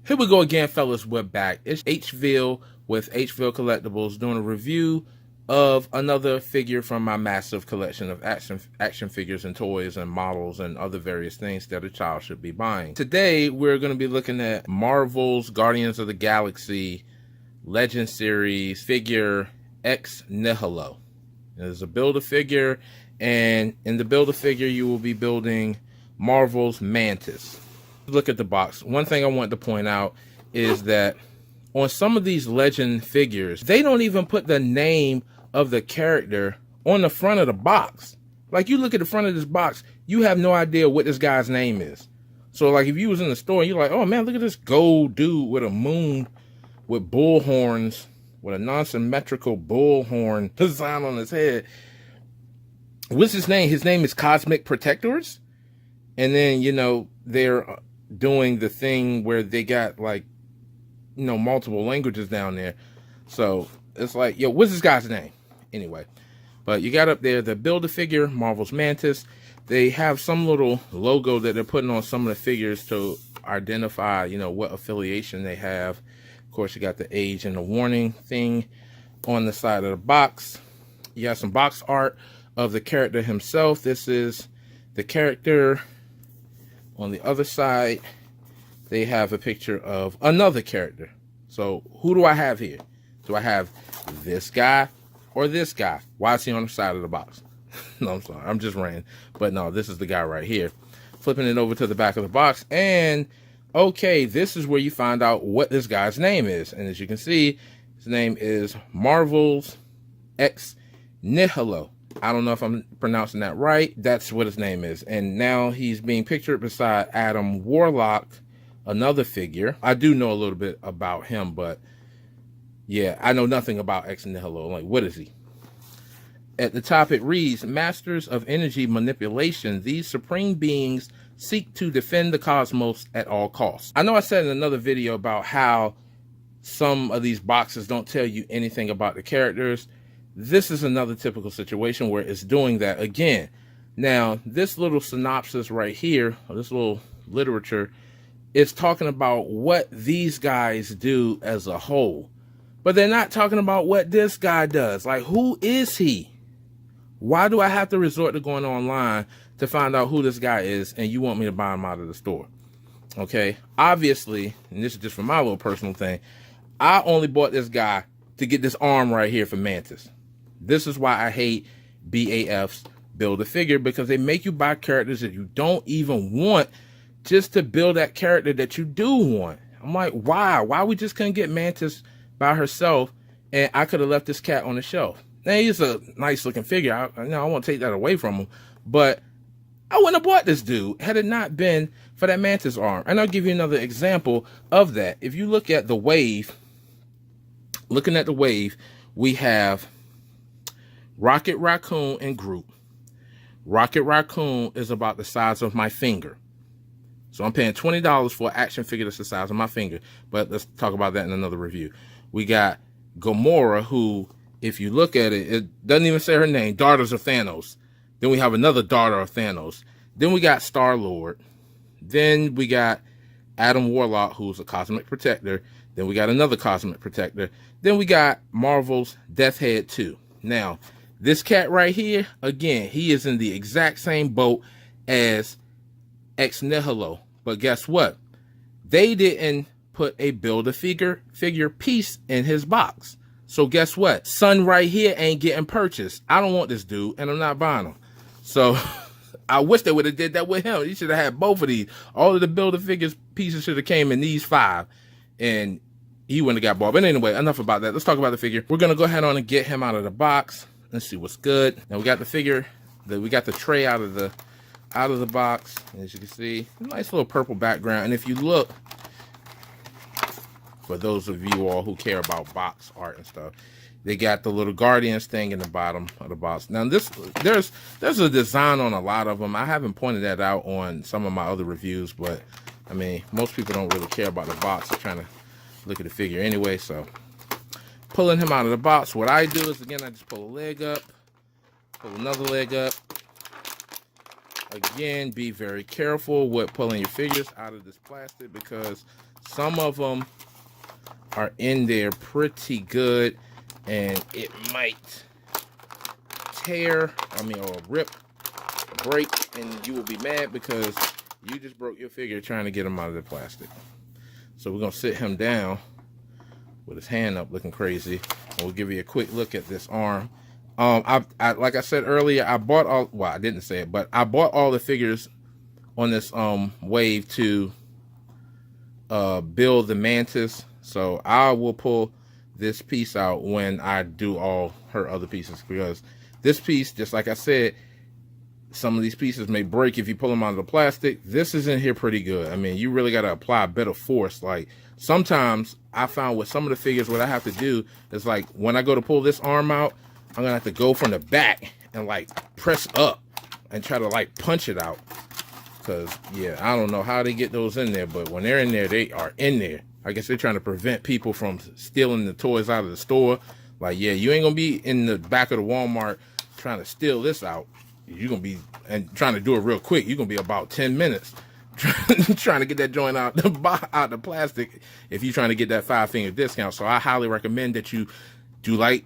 Here we go again, fellas. We're back. It's H-Ville with H-Ville Collectibles doing a review of another figure from my massive collection of action figures and toys and models and other various things that a child should be buying. Today, we're going to be looking at Marvel's Guardians of the Galaxy Legend Series figure X Nihilo. There's a Build-A-Figure, and in the Build-A-Figure, you will be building Marvel's Mantis. Look at the box. One thing I want to point out is that on some of these legend figures, they don't even put the name of the character on the front of the box. Like, you look at the front of this box, you have no idea what this guy's name is. So like, if you was in the store and you're like, oh man, look at this gold dude with a moon with bull horns, with a non-symmetrical bull horn design on his head. What's his name? His name is Cosmic Protectors. And then, you know, they're doing the thing where they got, like, you know, multiple languages down there. So it's like, yo, what's this guy's name? Anyway, but you got up there the Build-A-Figure, Marvel's Mantis. They have some little logo that they're putting on some of the figures to identify, you know, what affiliation they have. Of course, you got the age and the warning thing on the side of the box. You got some box art of the character himself. This is the character. On the other side, they have a picture of another character. So who do I have here? Do I have this guy or this guy? Why is he on the side of the box? No, I'm sorry. I'm just ranting. But no, this is the guy right here. Flipping it over to the back of the box. And, okay, this is where you find out what this guy's name is. And as you can see, his name is Marvel's X Nihilo. I don't know if I'm pronouncing that right. That's what his name is. And now he's being pictured beside Adam Warlock, another figure. I do know a little bit about him, but yeah, I know nothing about X Nihilo. Like, what is he? At the top it reads, Masters of Energy Manipulation, these supreme beings seek to defend the cosmos at all costs. I know I said in another video about how some of these boxes don't tell you anything about the characters. This is another typical situation where it's doing that again. Now, this little synopsis right here, or this little literature, is talking about what these guys do as a whole. But they're not talking about what this guy does. Like, who is he? Why do I have to resort to going online to find out who this guy is and you want me to buy him out of the store? Okay, obviously, and this is just for my little personal thing, I only bought this guy to get this arm right here for Mantis. This is why I hate BAF's Build-A-Figure, because they make you buy characters that you don't even want just to build that character that you do want. I'm like, why? Why we just couldn't get Mantis by herself and I could have left this cat on the shelf? Now, he's a nice looking figure. I won't take that away from him, but I wouldn't have bought this dude had it not been for that Mantis arm. And I'll give you another example of that. If you look at the wave, looking at the wave, we have Rocket Raccoon and Groot. Rocket Raccoon is about the size of my finger. So I'm paying $20 for an action figure that's the size of my finger. But let's talk about that in another review. We got Gamora, who, if you look at it, it doesn't even say her name, Daughters of Thanos. Then we have another daughter of Thanos. Then we got Star-Lord. Then we got Adam Warlock, who's a Cosmic Protector. Then we got another Cosmic Protector. Then we got Marvel's Death Head 2. Now, this cat right here, again, he is in the exact same boat as X Nihilo. But guess what? They didn't put a Build-A-Figure piece in his box. So guess what? Son right here ain't getting purchased. I don't want this dude, and I'm not buying him. So I wish they would have did that with him. He should have had both of these. All of the Build-A-Figures pieces should have came in these 5, and he wouldn't have got bought. But anyway, enough about that. Let's talk about the figure. We're gonna go ahead on and get him out of the box. Let's see what's good. Now we got the figure. We got the tray out of the box. As you can see, a nice little purple background. And if you look, for those of you all who care about box art and stuff, they got the little Guardians thing in the bottom of the box. Now there's a design on a lot of them. I haven't pointed that out on some of my other reviews, but I mean, most people don't really care about the box. They're trying to look at the figure anyway. So pulling him out of the box, what I do is, again, I just pull a leg up, pull another leg up. Again, be very careful with pulling your figures out of this plastic because some of them are in there pretty good and it might tear, or rip, break, and you will be mad because you just broke your figure trying to get him out of the plastic. So we're gonna sit him down with his hand up looking crazy, and we'll give you a quick look at this arm. I like I said earlier, I bought all, well, I didn't say it, but I bought all the figures on this wave to build the Mantis. So I will pull this piece out when I do all her other pieces, because this piece, just like I said, some of these pieces may break if you pull them out of the plastic. This is in here pretty good. I mean, you really got to apply a bit of force. Like sometimes I found with some of the figures, what I have to do is, like, when I go to pull this arm out, I'm gonna have to go from the back and like press up and try to like punch it out. Cause yeah, I don't know how they get those in there, but when they're in there, they are in there. I guess they're trying to prevent people from stealing the toys out of the store. Like, yeah, you ain't gonna be in the back of the Walmart trying to steal this out. You're gonna be, and trying to do it real quick, you're gonna be about 10 minutes trying to get that joint out the plastic if you're trying to get that 5-finger discount. So I highly recommend that you do like,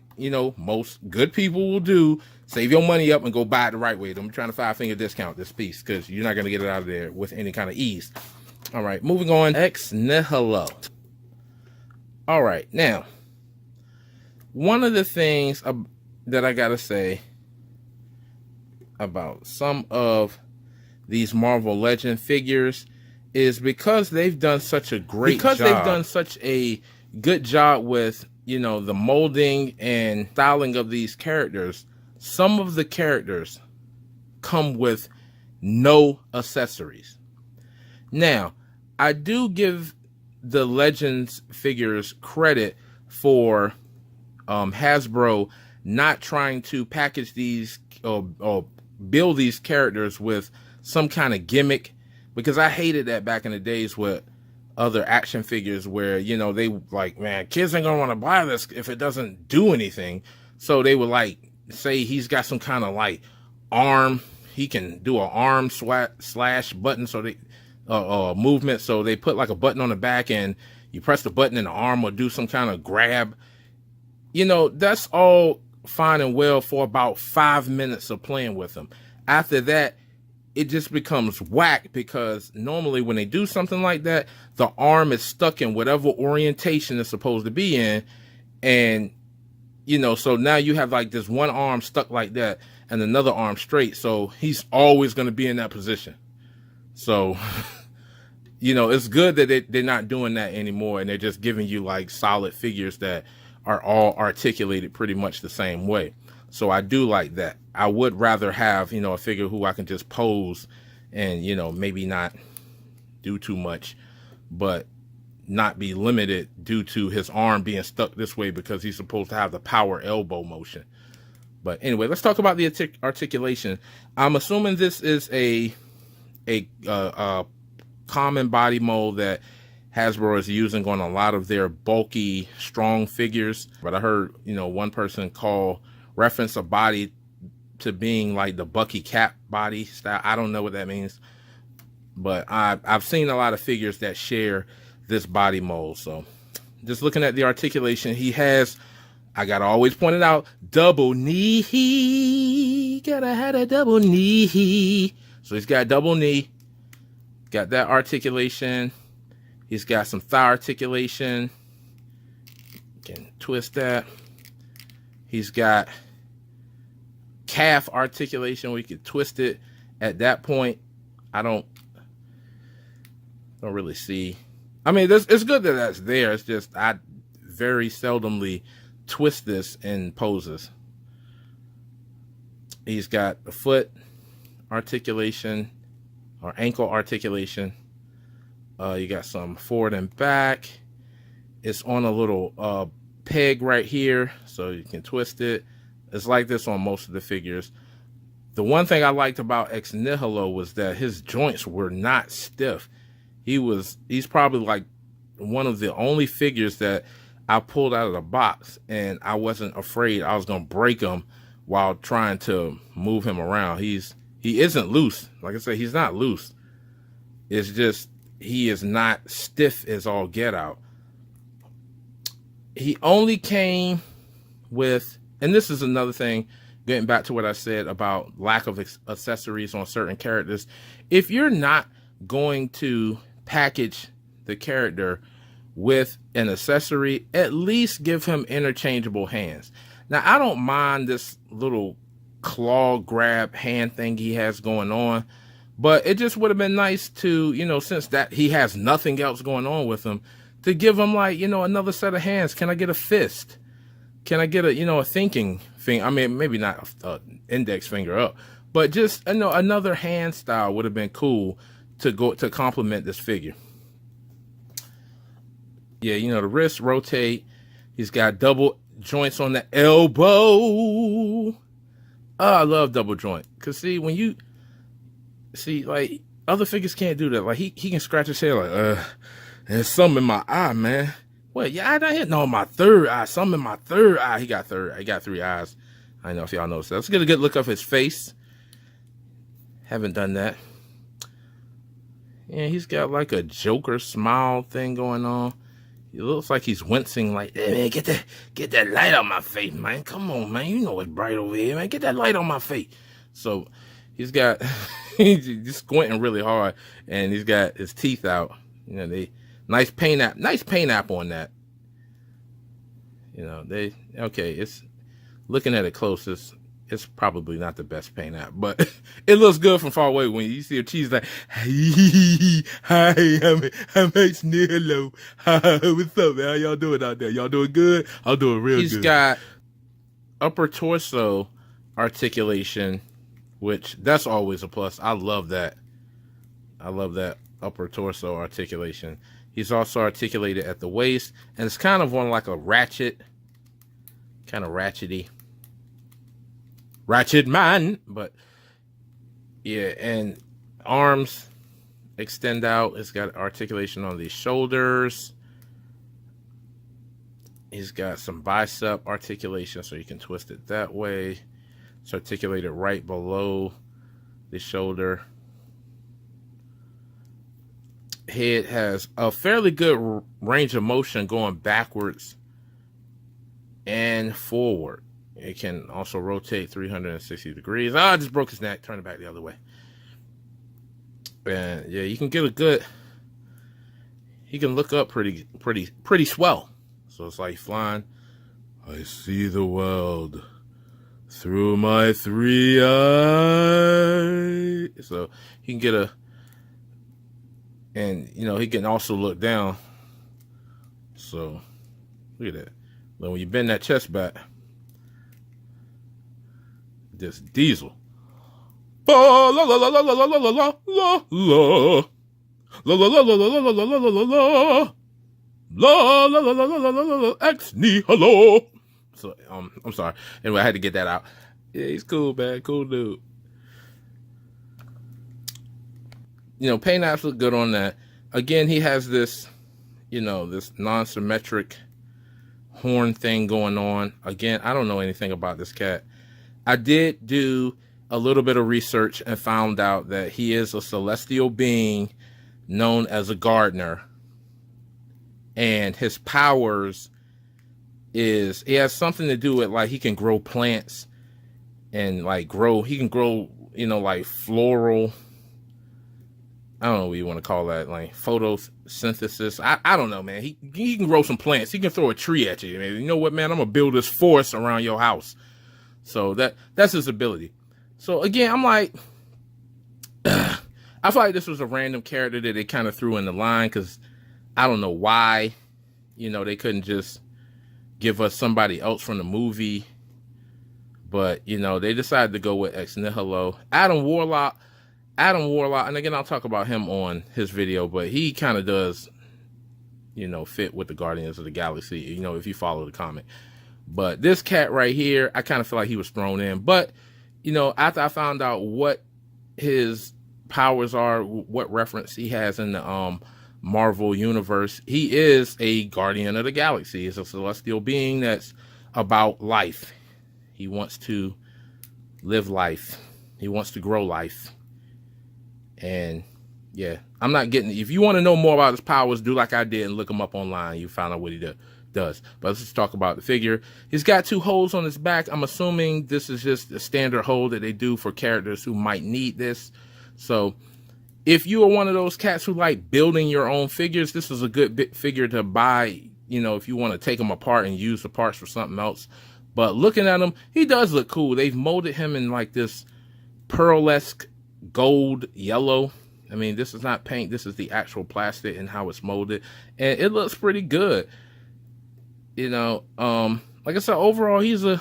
most good people will do, save your money up and go buy it the right way. I'm trying to 5-finger discount this piece because you're not going to get it out of there with any kind of ease. All right, moving on. Nihilo. All right, now, one of the things that I got to say about some of these Marvel Legend figures is because they've done such a great job. They've done such a good job with, the molding and styling of these characters. Some of the characters come with no accessories. Now, I do give the Legends figures credit for Hasbro not trying to package these or build these characters with some kind of gimmick, because I hated that back in the days with other action figures where, they like, man, kids ain't gonna want to buy this if it doesn't do anything. So they would like say he's got some kind of like arm, he can do an arm slash button, so they movement, so they put like a button on the back and you press the button and the arm will do some kind of grab. That's all fine and well for about 5 minutes of playing with them. After that, it just becomes whack, because normally when they do something like that, the arm is stuck in whatever orientation it's supposed to be in. And, so now you have like this one arm stuck like that and another arm straight. So he's always going to be in that position. So, it's good that they're not doing that anymore. And they're just giving you like solid figures that are all articulated pretty much the same way. So I do like that. I would rather have, a figure who I can just pose and, maybe not do too much, but not be limited due to his arm being stuck this way because he's supposed to have the power elbow motion. But anyway, let's talk about the articulation. I'm assuming this is a common body mold that Hasbro is using on a lot of their bulky, strong figures. But I heard, one person reference a body to being like the Bucky Cap body style. I don't know what that means, but I've seen a lot of figures that share this body mold. So just looking at the articulation, he has, I gotta always point it out, double knee. Gotta have a double knee. So he's got double knee, got that articulation. He's got some thigh articulation. Can twist that. He's got calf articulation where you can twist it. At that point, I don't really see. I mean, it's good that that's there. It's just I very seldomly twist this in poses. He's got the foot articulation or ankle articulation. You got some forward and back. It's on a little peg right here, so you can twist it. It's like this on most of the figures. The one thing I liked about Ex Nihilo was that his joints were not stiff. He's probably like one of the only figures that I pulled out of the box and I wasn't afraid I was gonna break him while trying to move him around. He's He isn't loose. Like I said, he's not loose. It's just he is not stiff as all get out. He only came with, and this is another thing, getting back to what I said about lack of accessories on certain characters. If you're not going to package the character with an accessory, at least give him interchangeable hands. Now, I don't mind this little claw grab hand thing he has going on, but it just would have been nice to, you know, since that he has nothing else going on with him, to give him, like, you know, another set of hands. Can I get a fist? Can I get a, you know, a thinking finger? I mean, maybe not an index finger up, but just, you know, another hand style would have been cool to go to complement this figure. Yeah, you know, the wrist rotate. He's got double joints on the elbow. Oh, I love double joint. Cause see, when you see, like, other figures can't do that. Like, he can scratch his head like, there's something in my eye, man. What, your eye down here? No, my third eye. Something in my third eye. He got 3 eyes. I don't know if y'all noticed that. Let's get a good look of his face. Haven't done that. Yeah, he's got like a Joker smile thing going on. He looks like he's wincing, like, hey, man, get that light on my face, man. Come on, man. You know it's bright over here, man. Get that light on my face. So he's got, he's squinting really hard, and he's got his teeth out. You know, nice paint app on that. You know, okay, it's looking at it close, it's probably not the best paint app, but it looks good from far away. When you see a cheese like, hey, hi, I'm Nihilo. What's up, man? How y'all doing out there? Y'all doing good? I'm doing real good. He's got upper torso articulation, which that's always a plus. I love that. I love that upper torso articulation. He's also articulated at the waist, and it's kind of on like a ratchet, kind of ratchety. Ratchet man, but yeah, and arms extend out. It's got articulation on the shoulders. He's got some bicep articulation, so you can twist it that way. It's articulated right below the shoulder. Head has a fairly good range of motion going backwards and forward. It can also rotate 360 degrees. I just broke his neck. Turn it back the other way. And yeah, you can get a good. He can look up pretty swell. So it's like flying. I see the world through my 3 eyes. So he can get a. And you know, he can also look down. So look at that. Then when you bend that chest back. This diesel. La la la la la la la la la la la la la la la la la la la ex nihilo. So I'm sorry. Anyway, I had to get that out. Yeah, he's cool, man. Cool dude. You know, paint apps look good on that. Again, he has this, you know, this non-symmetric horn thing going on. Again, I don't know anything about this cat. I did do a little bit of research and found out that he is a celestial being known as a gardener. And his powers is, he has something to do with, like, he can grow plants and, like, he can grow, you know, like, floral, I don't know what you want to call that, like, photosynthesis. I don't know, man. He can grow some plants. He can throw a tree at you. You know what, man? I'm going to build this forest around your house. So that's his ability. So again, I'm like, I feel like this was a random character that they kind of threw in the line because I don't know why, you know, they couldn't just give us somebody else from the movie. But, you know, they decided to go with Ex Nihilo. Adam Warlock, and again, I'll talk about him on his video, but he kind of does, you know, fit with the Guardians of the Galaxy, you know, if you follow the comic. But this cat right here, I kind of feel like he was thrown in. But, you know, after I found out what his powers are, what reference he has in the Marvel universe, he is a Guardian of the Galaxy. He's a celestial being that's about life. He wants to live life. He wants to grow life. And yeah, I'm not getting, if you want to know more about his powers, do like I did and look him up online. You find out what he does. But let's just talk about the figure. He's got 2 holes on his back. I'm assuming this is just a standard hole that they do for characters who might need this. So if you are one of those cats who like building your own figures, this is a good figure to buy, you know, if you want to take them apart and use the parts for something else. But looking at him, he does look cool. They've molded him in like this pearlesque gold yellow. I mean, this is not paint. This is the actual plastic and how it's molded. And it looks pretty good. You know, like I said, overall, he's a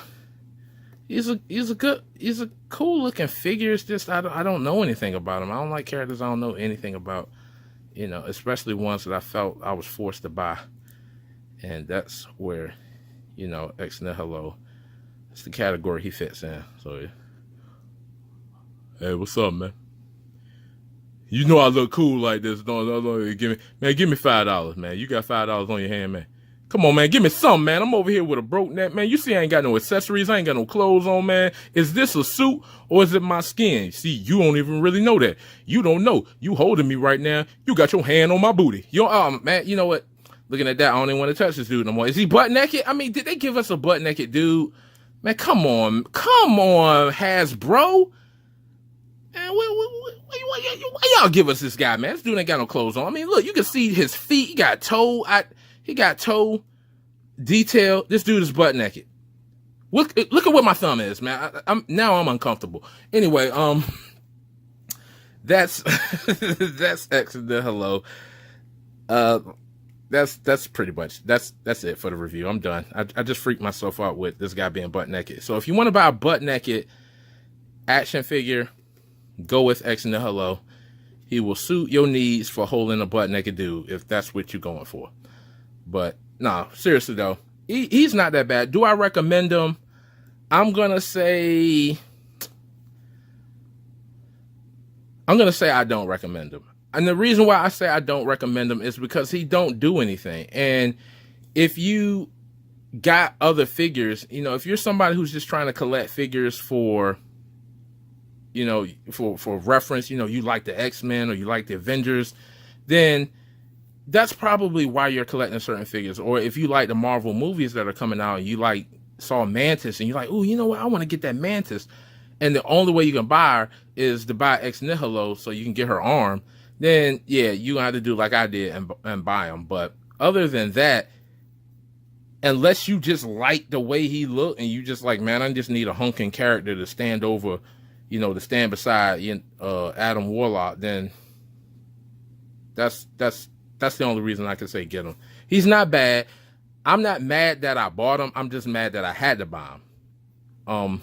cool looking figure. It's just, I don't know anything about him. I don't like characters I don't know anything about, you know, especially ones that I felt I was forced to buy. And that's where, you know, Nihilo, it's the category he fits in. So, hey, what's up, man? You know I look cool like this. Don't give me $5, man. You got $5 on your hand, man. Come on, man. Give me something, man. I'm over here with a broke neck, man. You see I ain't got no accessories. I ain't got no clothes on, man. Is this a suit or is it my skin? See, you don't even really know that. You don't know. You holding me right now. You got your hand on my booty. Man, you know what? Looking at that, I don't even want to touch this dude no more. Is he butt naked? I mean, did they give us a butt naked dude? Man, come on, Hasbro. Man, why y'all give us this guy, man? This dude ain't got no clothes on. I mean, look, you can see his feet. He got toe detail. This dude is butt naked. Look at what my thumb is, man. I'm uncomfortable. Anyway, that's Nihilo. That's pretty much that's it for the review. I'm done. I just freaked myself out with this guy being butt naked. So if you want to buy a butt naked action figure, go with Nihilo. He will suit your needs for holding a butt naked dude if that's what you're going for. But nah, seriously though, he's not that bad. Do I recommend him? I'm gonna say I don't recommend him. And the reason why I say I don't recommend him is because he don't do anything. And if you got other figures, you know, if you're somebody who's just trying to collect figures for, you know, for reference, you know, you like the X-Men or you like the Avengers, then that's probably why you're collecting certain figures. Or if you like the Marvel movies that are coming out and you saw Mantis and you're like, oh, you know what? I want to get that Mantis. And the only way you can buy her is to buy Nihilo so you can get her arm. Then, yeah, you're going to have to do like I did and buy them. But other than that, unless you just like the way he looked and you just like, man, I just need a hunking character to stand over, you know, to stand beside Adam Warlock, then that's the only reason I can say get him. He's not bad. I'm not mad that I bought him. I'm just mad that I had to buy him.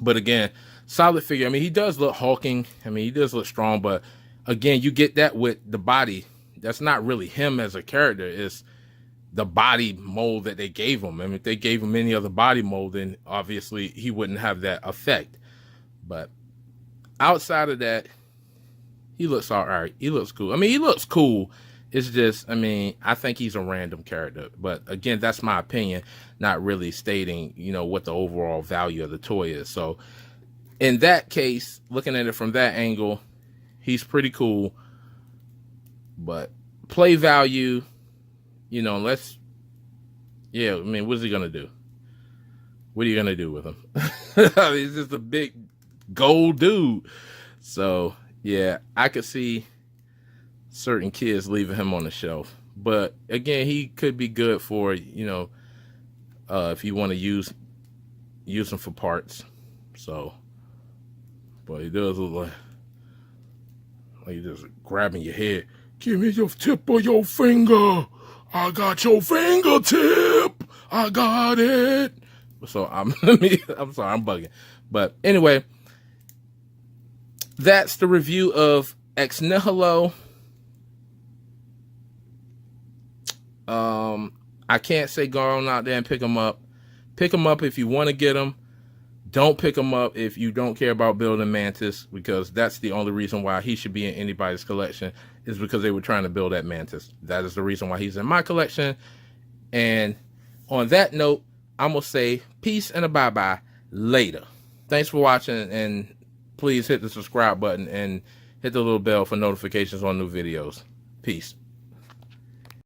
But again, solid figure. I mean, he does look hulking. I mean, he does look strong, but again, you get that with the body. That's not really him as a character. It's the body mold that they gave him. I mean, if they gave him any other body mold, then obviously he wouldn't have that effect. But outside of that, he looks all right. He looks cool. I mean, he looks cool. It's just, I mean, I think he's a random character. But again, that's my opinion, not really stating, you know, what the overall value of the toy is. So in that case, looking at it from that angle, he's pretty cool. But play value, you know, I mean, what's he going to do? What are you going to do with him? He's just a big gold dude. So, yeah, I could see certain kids leaving him on the shelf. But, again, he could be good for, you know, if you want to use him for parts. So, but he does look like just grabbing your head. Give me your tip of your finger. I got your fingertip. I got it. So I'm sorry, I'm bugging. But anyway, that's the review of Nihilo. I can't say go on out there and pick them up. Pick them up if you want to get them. Don't pick him up if you don't care about building Mantis, because that's the only reason why he should be in anybody's collection, is because they were trying to build that Mantis. That is the reason why he's in my collection. And on that note, I'm going to say peace and a bye-bye later. Thanks for watching, and please hit the subscribe button and hit the little bell for notifications on new videos. Peace.